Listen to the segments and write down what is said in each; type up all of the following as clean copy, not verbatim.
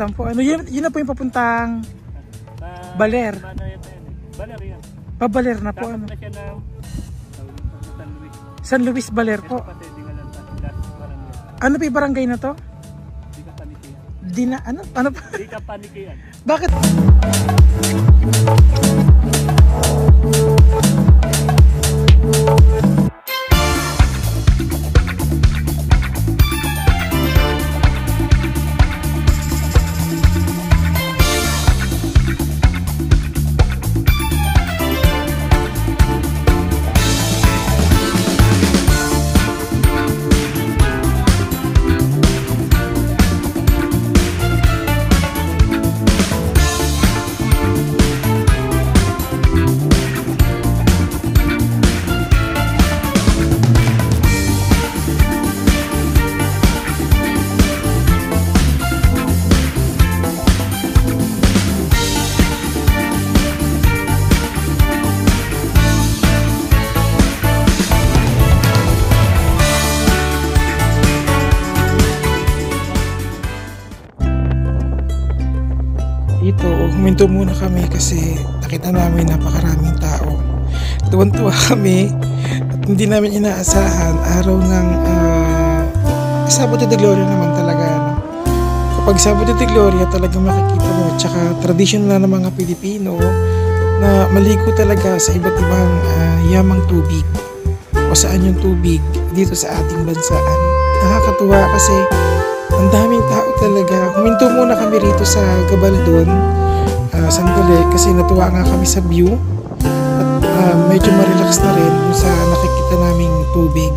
lang po. Ano, yun na po yung papuntang Baler. Baler yan. Pabaler na po. Ano? Na siya ng San Luis. San Luis Baler po. Ano pa yung barangay na to? Di ka panikian. Di na, ano? Ano pa? Di ka panikian. Bakit? Huminto muna kami kasi nakita namin napakaraming tao. Tuwan-tuwa kami at hindi namin inaasahan araw ng Sabado de Gloria naman talaga. No? Kapag Sabado de Gloria talagang makikita mo, tsaka tradisyon na ng mga Pilipino na maligo talaga sa iba't ibang yamang tubig o saan yung tubig dito sa ating bansa. Nakakatuwa kasi ang daming tao talaga. Huminto muna kami rito sa Gabaldon sandali kasi natuwa nga kami sa view at medyo marelax na rin sa nakikita naming tubig.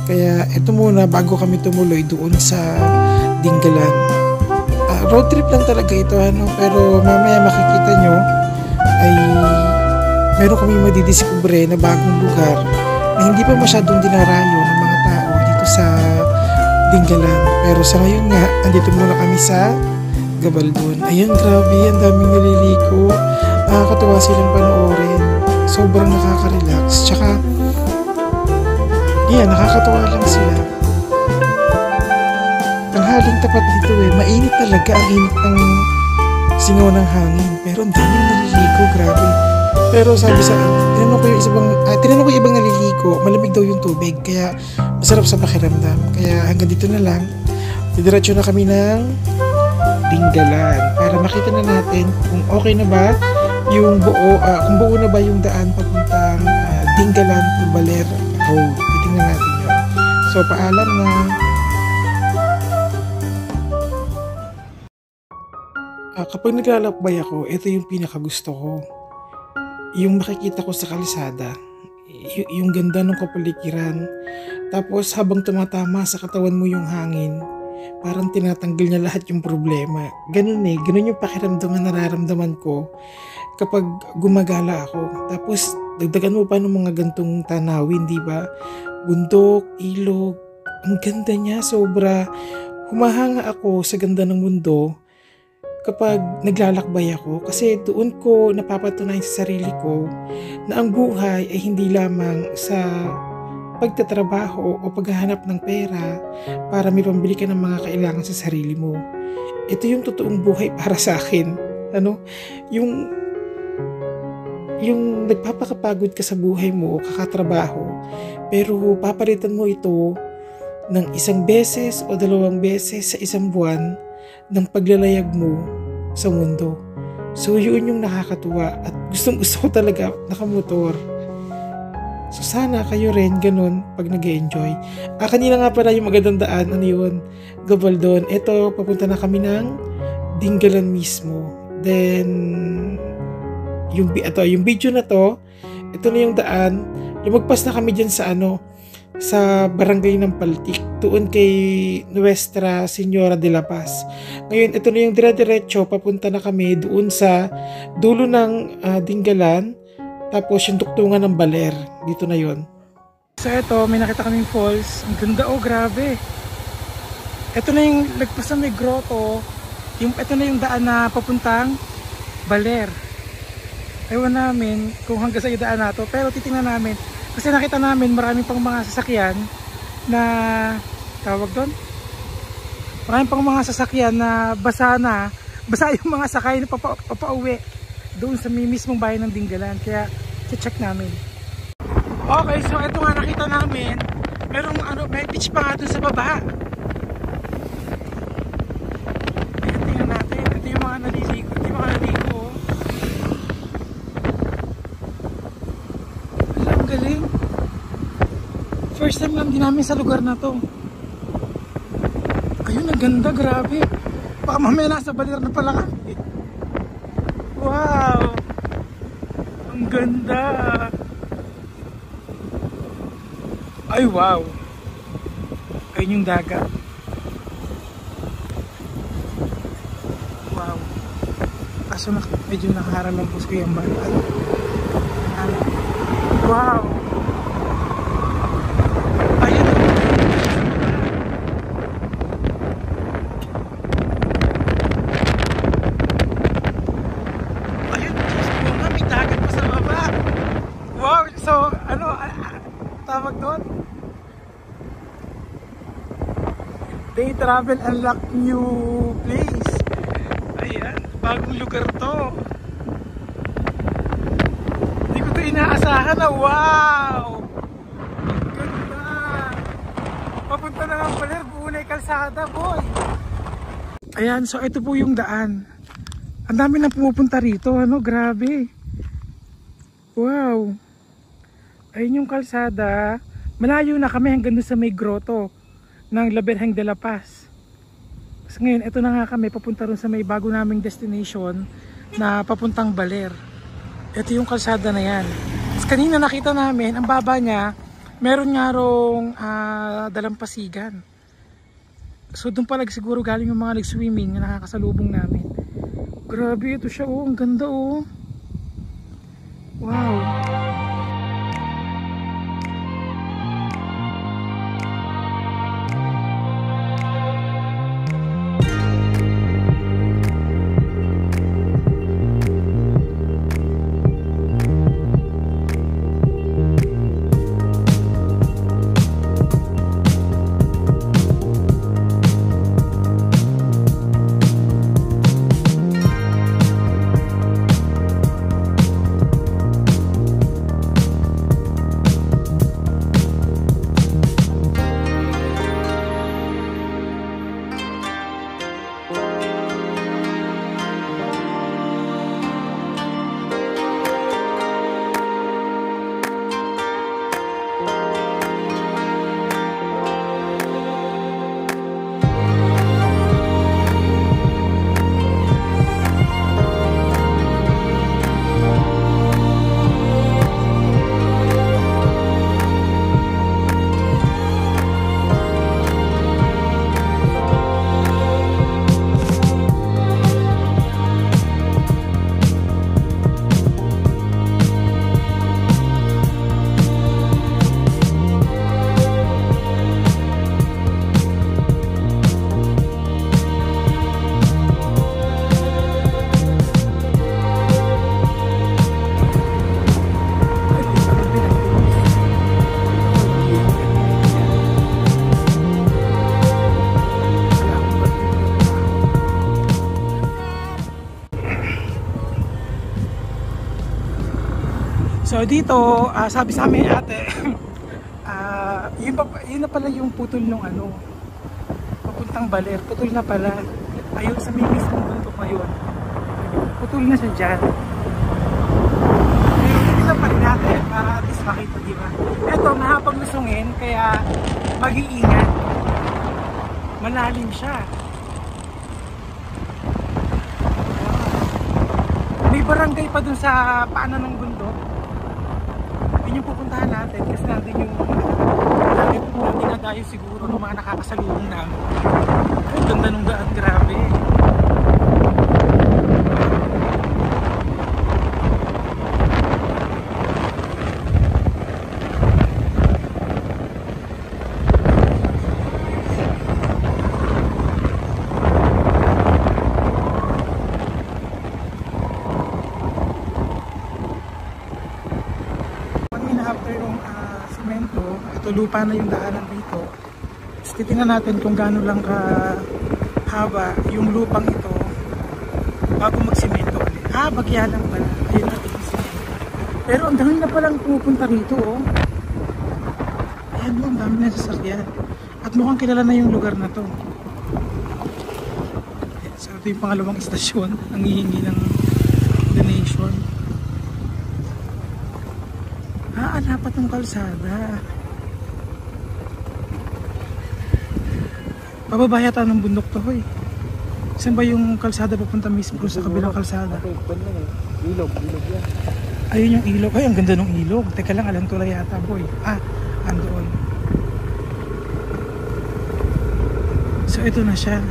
Kaya ito muna bago kami tumuloy doon sa Dingalan. Road trip lang talaga ito pero mamaya makikita nyo ay meron kami madidiskubre na bagong lugar na hindi pa masyadong dinarayo ng mga tao dito sa Dingalan. Pero sa ngayon nga, andito muna kami sa Gabaldon. Ayan, grabe, ang daming naliliko. Nakakatuwa silang panoorin. Sobrang nakaka-relax. Tsaka, yan, nakakatuwa lang sila. Tanghaling tapat dito mainit talaga ang init ng singaw ng hangin. Pero ang daming naliliko, grabe. Pero sabi sa tinanong ko yung ibang naliliko, malamig daw yung tubig. Kaya masarap sa pakiramdam. Kaya hanggang dito na lang. Didiretso na kami ng Dingalan para makita na natin kung okay na ba yung buo, kung buo na ba yung daan papuntang Dingalan to Baler Road. Titingnan natin yun. So paalam na. Kapag naglalakbay ako, ito yung pinakagusto ko. Yung makikita ko sa kalsada, yung ganda ng kapaligiran. Tapos habang tumatama sa katawan mo yung hangin, parang tinatanggal niya lahat yung problema. Ganun yung pakiramdam na nararamdaman ko kapag gumagala ako. Tapos dagdagan mo pa ng mga gantong tanawin, di ba? Bundok, ilog, ang ganda niya, sobra. Humahanga ako sa ganda ng mundo kapag naglalakbay ako kasi doon ko napapatunayan sa sarili ko na ang buhay ay hindi lamang sa pagtatrabaho o paghahanap ng pera para may pambili ka ng mga kailangan sa sarili mo. Ito yung totoong buhay para sa akin. Yung nagpapakapagod ka sa buhay mo o kakatrabaho, pero papalitan mo ito ng 1 beses o 2 beses sa 1 buwan ng paglalayag mo sa mundo. So yun yung nakakatuwa at gustong-gusto ko talaga nakamotor. So sana kayo rin ganun pag nag-e-enjoy. Kanina nga pala yung magandang daan, Gabaldon. Ito, papunta na kami ng Dingalan mismo. Then, yung video na to, ito na yung daan. Lumagpas na kami dyan sa sa barangay ng Paltik, doon kay Nuestra Señora de la Paz. Ngayon, ito na yung dire-diretso, papunta na kami doon sa dulo ng Dingalan. Tapos yung tuktungan ng Baler, dito na yon. So ito, may nakita kaming falls. Ang ganda, grabe. Ito na yung lagpas na may grotto. Ito na yung daan na papuntang Baler. Ewan namin kung hanggang sa daan na to, pero titingnan namin. Kasi nakita namin maraming pang mga sasakyan na tawag doon. Marami pang mga sasakyan na basa na. Basa yung mga sakay na papauwi doon sa mismong bayan ng Dingalan. Kaya check namin. Okay, so ito nga nakita namin. Merong may beach pa nga doon sa baba. Ayan, tingnan natin. Ito yung mga naliligo. Ito yung mga naliligo. Alam, galing. First time lang din namin sa lugar na to. Ayun, ang ganda, grabe. Baka mamaya nasa balir na pala kami. Wow! Ang ganda! Ay, wow! Ayun yung dagat. Wow! Kaso medyo nakaharang ng puso ko yung bata. Wow! Ayun! Ayun! May dagat pa sa baba! Wow! So, tawag doon? Day Travel Unlock New Place. Ayan, bagong lugar to. Hindi ko to inaasahan na. Wow! Ganda! Papunta na nga pala, Bunay Kalsada, boy. Ayan, so ito po yung daan. Ang dami nang pumupunta rito, grabe. Wow! Ayun yung kalsada. Malayo na kami hanggang doon sa may grotto ng La Virgen de la Paz. So ngayon, ito na nga kami, papunta rin sa may bago naming destination na papuntang Baler. Ito yung kalsada na yan. Tapos kanina nakita namin, ang baba niya, meron nga rong dalampasigan. So doon pala siguro galing yung mga nag-swimming na nakakasalubong namin. Grabe, ito siya, ang ganda, Wow! So dito, sabi sa amin ate, yun na pala yung putol nung papuntang Baler. Putol na pala. Ayun sa may mismong bundok ngayon. Putol na siya dyan. Ayun na pala natin para at least makita, diba? Ito, mahapang lusungin, kaya mag-iingat. Malalim siya. May barangay pa dun sa paanan ng bundok. Yun yung pupuntahan natin kasi natin yung dinadayo siguro ng mga nakakasalubong namin. Ang ganda nung daan, grabe. After yung semento, ito lupa na yung daanan dito. Titingnan natin kung gaano lang haba yung lupang ito bago magsimento ulit. Bagya lang pala. Ayun natin yung simento. Pero ang dami na palang pumupunta rito, oh. Ayan mo, ang dami na sasakyan. At mukhang kilala na yung lugar na to. So ito yung pangalawang istasyon ang hihingi ng donation. Dapat ng kalsada. Pababa yata ng bundok to, hoy. Saan ba yung kalsada papunta mismo sa kabilang kalsada? Ilog yan. Ayun yung ilog. Ay, ang ganda ng ilog. Teka lang, Alantula yata, boy. Andoon. So ito na siya.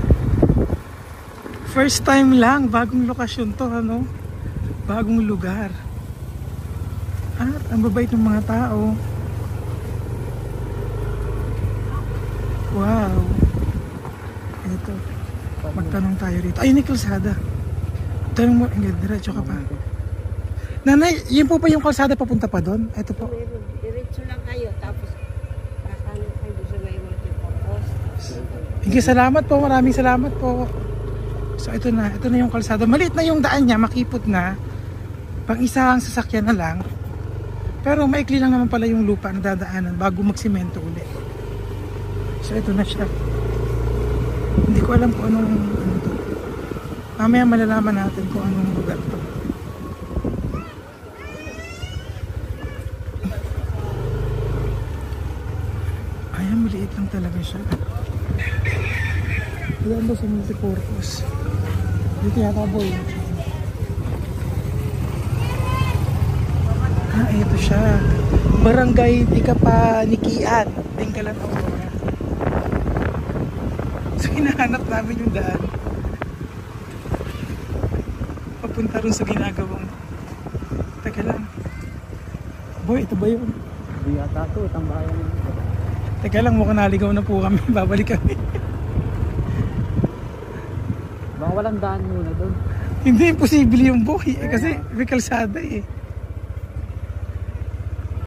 First time lang, bagong lokasyon to, ano? Bagong lugar. At ang babait ng mga tao. Wow. Ito. Magtanong tayo rito. Ayun yung kalsada. Tanong mo, diretso ka pa. Nanay, yun po pa yung kalsada papunta pa doon? Ito po. Diretso lang kayo, tapos kakanan kayo sa may multipurpose. Sige, salamat po. Maraming salamat po. So ito na yung kalsada. Maliit na yung daan niya, makipot na. Pang isang sasakyan na lang. Pero maikli lang naman pala yung lupa na dadaanan bago magsimento ulit. So ito na siya. Hindi ko alam kung anong ano to. Mamaya malalaman natin kung anong lugar to. Ayan, maliit lang talaga siya. Ayan ba sa multipurpose? Dito yata, boy. Ito siya. Barangay Tikapanikian, Tinggalan, Aurora. So hinahanap namin yung daan papunta rin sa ginagawang. Teka lang. Boy, ito ba yun? Hindi yata ito, tambayan. Teka lang, mukhang naligaw na po kami. Babalik kami. Baka walang daan muna doon. Hindi, imposible yung buhay kasi may kalsada eh.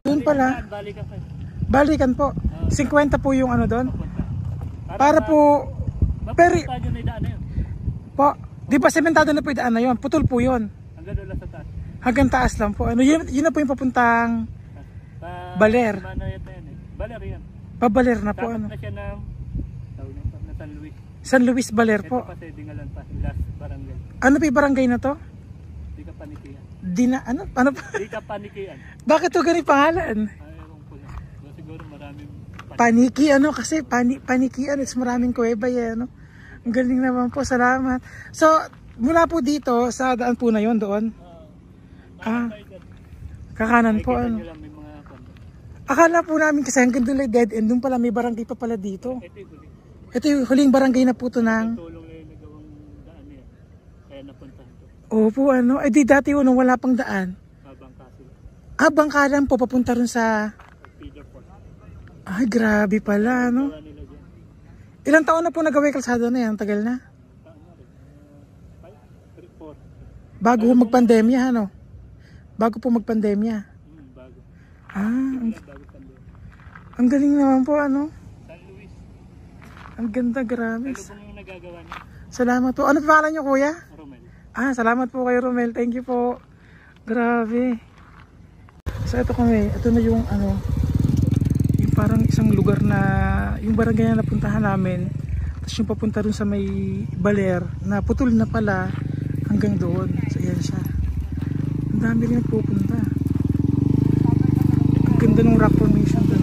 Doon pala. Balikan kayo. Balikan po. 50 po yung ano doon. Para po peri Papunta dyan na yung daan na yun. po. Di ba sementado na po yung daan na yun? Putol po yun. Hanggang doon lang sa taas. Hanggang taas lang po. Ano yun na po yung papuntang Baler. Mana yan na yan eh. Baler yan. Pabaler na po Dapat ano. na siya ng na San Luis. San Luis Baler Ito po. pa sa Dingalan pa. Last barangay. Ano po yung barangay na to? Di ka panikian. Ano pa? Di ka panikian. Bakit to ganito pangalan? Ewan ko lang. Siguro maraming Paniki ano kasi panikian is maraming kuweba ano. Ang galing naman po, salamat. So mula po dito sa daan po na yon doon. Kakanan po ano. Lang, may mga kondo. Akala po namin kasi hanggang doon like dead end, doon pala may barangay pa pala dito. Ito yung huling barangay na po to ng. Tulong na yung nagawang daan niya. Kaya napuntahan to. Opo ano, di dati nung wala pang daan. Habang kaso. Bangka lang po papunta rin sa. Feeder port. Ay grabe pala ano. Gawa nila dyan. Ilang taon na po nagawa yung kalsada na yan? Tagal na. 5, 3, 4. Bago po magpandemya ano. Bago po magpandemya. Bago. Ang, Bago pandemya. ang galing naman po ano. San Luis. Ang ganda, grabe. Ano bang yung nagagawa niya? Salamat po. Ano pangalan niyo kuya? Romel. Salamat po kay Romel. Thank you po. Grabe. So ito kami. Ito na yung ano. Yung parang isang lugar na yung barangay na napuntahan namin. Tapos yung papunta rin sa may Baler na putol na pala hanggang doon. So yan siya. Ang dami rin nagpupunta. Ang ganda ng rock formation doon.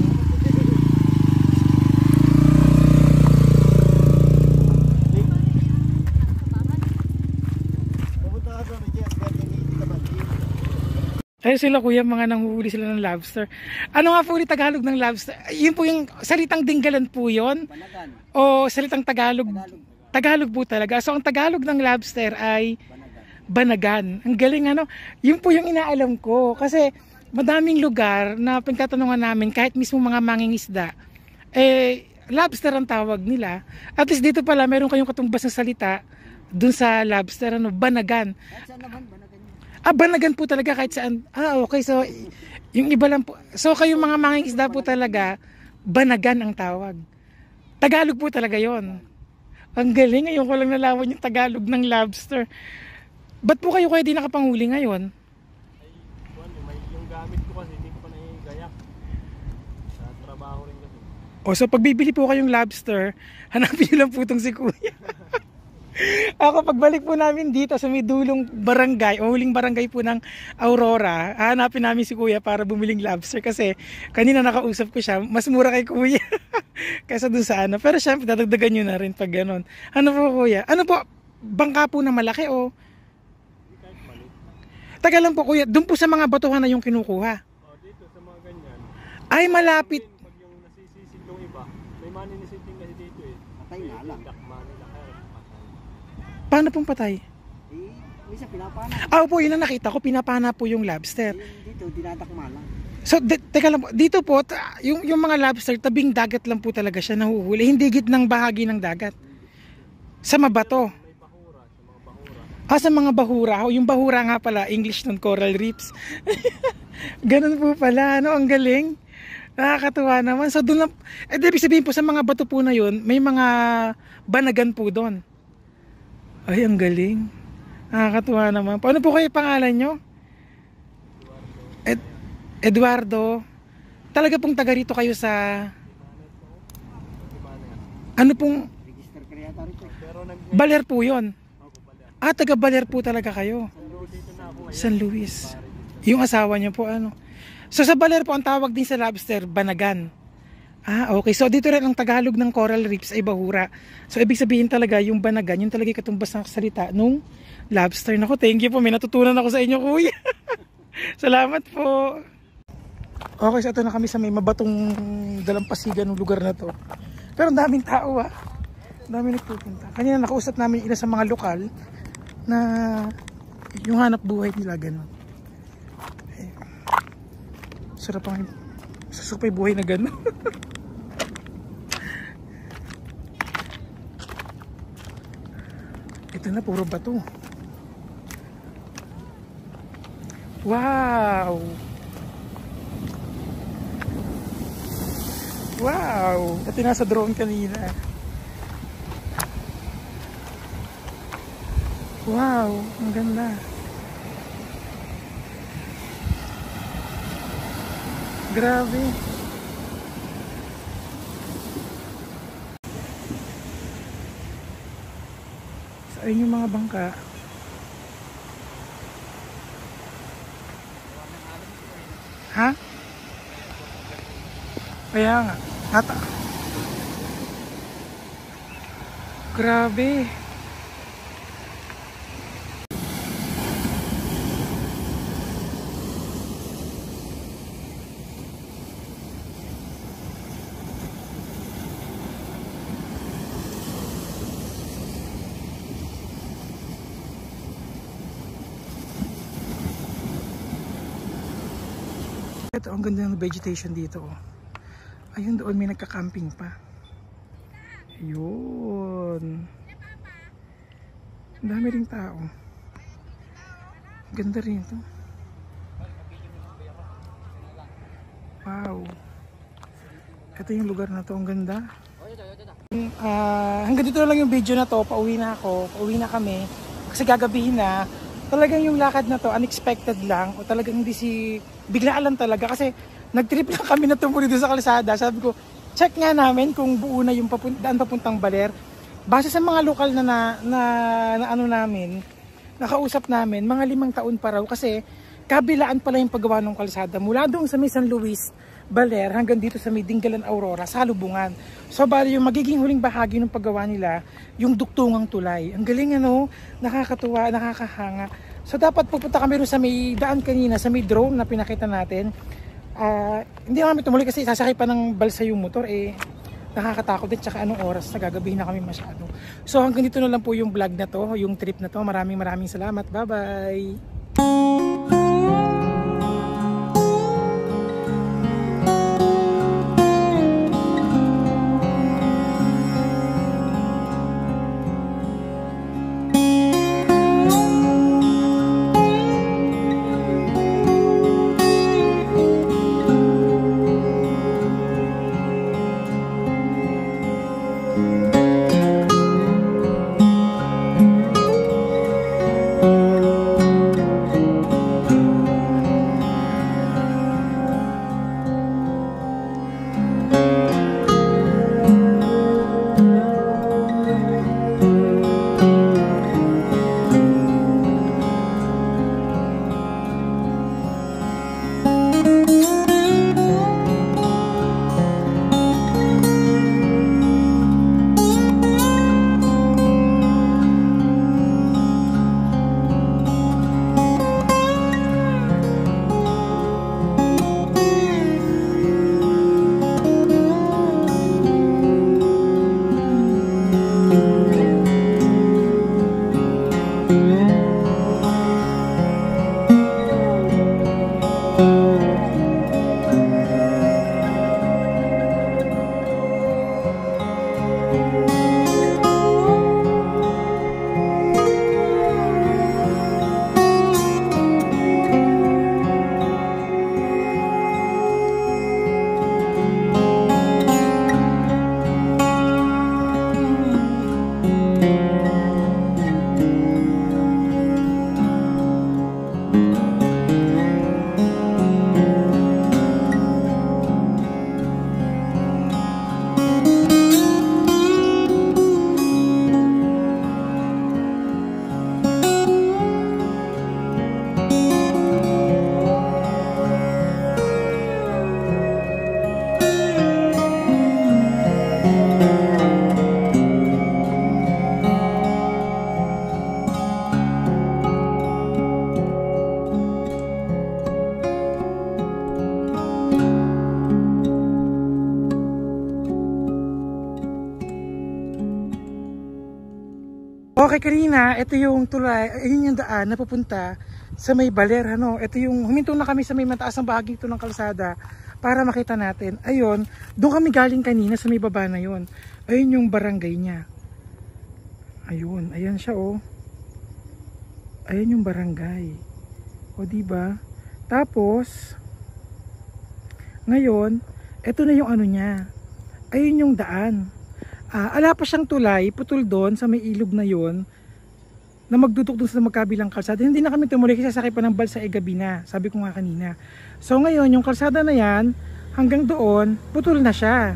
Ayun sila kuya, mga nanguhuli sila ng lobster. Ano nga po ulit Tagalog ng lobster? Yun po yung salitang Dinggalan po yun? Banagan. O salitang Tagalog? Tagalog po talaga. So ang Tagalog ng lobster ay Banagan. Ang galing ano. Yun po yung inaalam ko. Kasi madaming lugar na pagtatanungan namin, kahit mismo mga mangingisda, lobster ang tawag nila. At least dito pala, meron kayong katumbas na salita dun sa lobster, ano, Banagan. Saan naman, Banagan? Banagan po talaga kahit saan. Okay. So, yung iba lang po. So, kayong mga mangingisda po talaga, Banagan ang tawag. Tagalog po talaga yon. Ang galing, ngayon ko lang nalaman yung Tagalog ng lobster. Ba't po kayo di nakapanghuli ngayon? Ay, yung gamit ko kasi hindi ko pa naigayak. Sa trabaho rin kasi. O so pag bibili po kayong lobster, hanapin nyo lang po itong si Kuya. Ako pagbalik po namin dito sa may dulong barangay o huling barangay po ng Aurora, hanapin namin si Kuya para bumiling lobster kasi kanina nakausap ko siya, mas mura kay Kuya kaysa dun sa ano. Pero syempre dadagdagan nyo na rin pag ganun. Ano po Kuya? Ano po? Bangka po na malaki o? Kahit maliit. Taga lang po Kuya, dun po sa mga batuhan na yung kinukuha. Dito sa mga ganyan. Ay malapit. Pag yung nasisisid yung iba, may maninisiding kasi dito eh. Patay nga lang. Dakma nila kaya patay. Paano pong patay? Eh, minsan pinapana. Opo, yun ang nakita ko, pinapana po yung lobster. Dito, dinadakma lang. So, teka lang po, dito po, yung mga lobster, tabing dagat lang po talaga siya nahuhuli, hindi gitnang bahagi ng dagat. Sa mabato. May bahura, sa mga bahura. Sa mga bahura. Yung bahura nga pala, English nun, coral reefs. Ganun po pala, ano, ang galing. Nakakatuwa naman. So, doon lang, ibig sabihin po, sa mga bato po na yun, may mga banagan po doon. Ay, ang galing. Nakakatuwa naman. Paano po kayo pangalan nyo? Eduardo. Talaga pong taga rito kayo sa... Ano pong... Register ka yata rito. Pero Baler po yun. Taga Baler po talaga kayo. dito na ako San Luis. Yung asawa niyo po ano. So sa Baler po ang tawag din sa lobster, banagan. Okay. So dito rin ang Tagalog ng coral reefs ay bahura. So ibig sabihin talaga yung banagan, yung talaga katumbas ng salita nung lobster. Nako, thank you po. May natutunan ako sa inyo, Kuya. Salamat po. Okay, so ito na kami sa may mabatong dalampasigan ng lugar na to. Pero ang daming tao Ang daming nagpupunta. Kanina nakausap namin ilan sa mga lokal na yung hanap buhay nila ganun. Sarap ang susupay buhay na gano'n. Ito na, puro bato. Wow! Wow! Ito nasa drone kanina. Wow! Ang ganda. Grabe. So, ayun yung mga bangka. Ha? Kaya nga. Grabe. Ito, ang ganda ng vegetation dito. Ayun, doon may nagka-camping pa. Ayun. Ang dami ring tao. Ganda rin ito. Wow. Ito yung lugar na to. Ang ganda. Hanggang dito lang yung video na to. Pauwi na ako. Pauwi na kami. Kasi gagabihin na. Talagang yung lakad na to, unexpected lang. O talagang hindi biglaan lang talaga. Kasi nagtrip lang kami na tumuli doon sa kalsada. Sabi ko, check nga namin kung buo na yung daan papuntang Baler. Base sa mga lokal na ano namin, nakausap namin, mga 5 taon pa raw. Kasi kabilaan pala yung paggawa ng kalsada. Mula doon sa may San Luis, Baler, hanggang dito sa may Dingalan, Aurora, sa Halubungan. So bali yung magiging huling bahagi ng paggawa nila, yung duktungang tulay. Ang galing ano, nakakatuwa, nakakahanga. So dapat pupunta kami rin sa may daan kanina, sa may drone na pinakita natin. Hindi namin tumuloy kasi sasakay pa ng balsa yung motor nakakatakot din, tsaka anong oras na gagabihin na kami masyado. So hanggang dito na lang po yung vlog na to, yung trip na to. Maraming salamat. Bye bye. Okay, Karina, ito yung tulay, ayun yung daan na pupunta sa may Baler, ano. Ito yung, huminto na kami sa may mataas na bahagi ito ng kalsada para makita natin. Ayun, doon kami galing kanina sa may baba na yun. Ayun yung barangay niya. Ayun, ayan siya oh. Ayun yung barangay. O diba? Tapos, ngayon, ito na yung ano niya. Ayun yung daan. Ala pa siyang tulay, putol doon sa may ilog na yon na magduduk doon sa magkabilang kalsada. Hindi na kami tumuloy kasi sasakay pa ng balsa gabi na, sabi ko nga kanina. So ngayon, yung kalsada na yan, hanggang doon, putol na siya.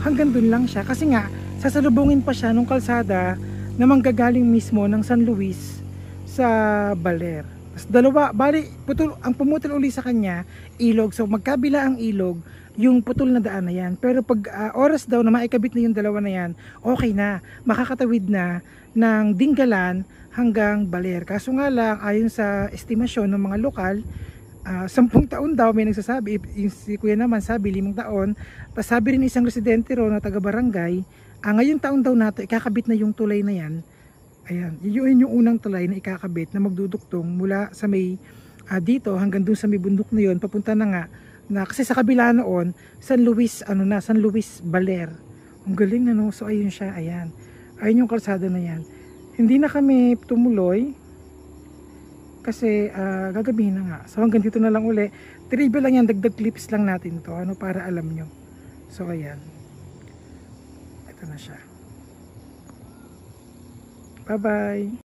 Hanggang doon lang siya. Kasi nga, sasalubungin pa siya nung kalsada na manggagaling mismo ng San Luis sa Baler. Tapos dalawa, bali, putol, ang pumutol uli sa kanya, ilog. So magkabila ang ilog, yung putol na daan na yan. Pero pag oras daw na maikabit na yung dalawa na yan, okay na, makakatawid na ng Dinggalan hanggang Baler. Kaso nga lang, ayon sa estimasyon ng mga lokal, 10 taon daw may nagsasabi, yung si kuya naman sabi 5 taon, tapos sabi rin isang residente ro na taga barangay, ngayong taon daw nato ikakabit na yung tulay na yan. Ayan, yun yung unang tulay na ikakabit na magduduktong mula sa may dito hanggang dun sa may bundok na yun, papunta na nga na kasi sa kabila noon San Luis San Luis Baler. Ang galing ano. So ayun siya, ayan. Ayun yung kalsada na yan. Hindi na kami tumuloy kasi gagabihin na nga. So hanggang dito na lang uli. Trivia lang yan, dagdag clips lang natin to ano para alam nyo. So ayan. Ito na siya. Bye bye.